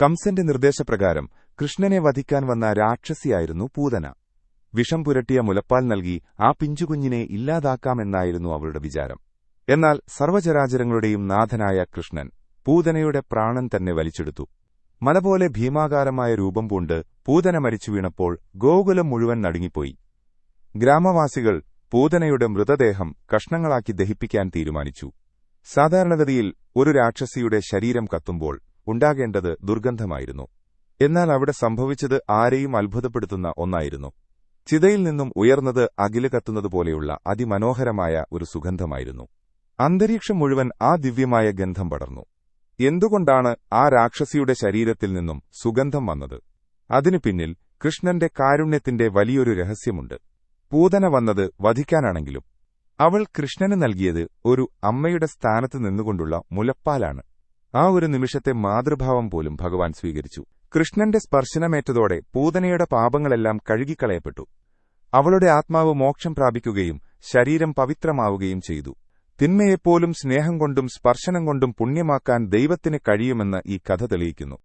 കംസന്റെ നിർദ്ദേശപ്രകാരം കൃഷ്ണനെ വധിക്കാൻ വന്ന രാക്ഷസിയായിരുന്നു പൂതന. വിഷം പുരട്ടിയ മുലപ്പാൽ നൽകി ആ പിഞ്ചുകുഞ്ഞിനെ ഇല്ലാതാക്കാമെന്നായിരുന്നു അവളുടെ വിചാരം. എന്നാൽ സർവ്വചരാചരങ്ങളുടെയും നാഥനായ കൃഷ്ണൻ പൂതനയുടെ പ്രാണൻ തന്നെ വലിച്ചെടുത്തു. മലപോലെ ഭീമാകാരമായ രൂപം പൂണ്ട് പൂതന മരിച്ചു വീണപ്പോൾ ഗോകുലം മുഴുവൻ നടുങ്ങിപ്പോയി. ഗ്രാമവാസികൾ പൂതനയുടെ മൃതദേഹം കഷ്ണങ്ങളാക്കി ദഹിപ്പിക്കാൻ തീരുമാനിച്ചു. സാധാരണഗതിയിൽ ഒരു രാക്ഷസിയുടെ ശരീരം കത്തുമ്പോൾ ഉണ്ടാകേണ്ടത് ദുർഗന്ധമായിരുന്നു. എന്നാൽ അവിടെ സംഭവിച്ചത് ആരെയും അത്ഭുതപ്പെടുത്തുന്ന ഒന്നായിരുന്നു. ചിതയിൽ നിന്നും ഉയർന്നത് അകില് കത്തുന്നതുപോലെയുള്ള അതിമനോഹരമായ ഒരു സുഗന്ധമായിരുന്നു. അന്തരീക്ഷം മുഴുവൻ ആ ദിവ്യമായ ഗന്ധം പടർന്നു. എന്തുകൊണ്ടാണ് ആ രാക്ഷസിയുടെ ശരീരത്തിൽ നിന്നും സുഗന്ധം വന്നത്? അതിനു പിന്നിൽ കൃഷ്ണന്റെ കാരുണ്യത്തിന്റെ വലിയൊരു രഹസ്യമുണ്ട്. പൂതന വന്നത് വധിക്കാനാണെങ്കിലും അവൾ കൃഷ്ണന് നൽകിയത് ഒരു അമ്മയുടെ സ്ഥാനത്ത് നിന്നുകൊണ്ടുള്ള മുലപ്പാലാണ്. ആ ഒരു നിമിഷത്തെ മാതൃഭാവം പോലും ഭഗവാൻ സ്വീകരിച്ചു. കൃഷ്ണന്റെ സ്പർശനമേറ്റതോടെ പൂതനയുടെ പാപങ്ങളെല്ലാം കഴുകിക്കളയപ്പെട്ടു. അവളുടെ ആത്മാവ് മോക്ഷം പ്രാപിക്കുകയും ശരീരം പവിത്രമാവുകയും ചെയ്തു. തിന്മയെപ്പോലും സ്നേഹം കൊണ്ടും സ്പർശനം കൊണ്ടും പുണ്യമാക്കാൻ ദൈവത്തിന് കഴിയുമെന്ന് ഈ കഥ തെളിയിക്കുന്നു.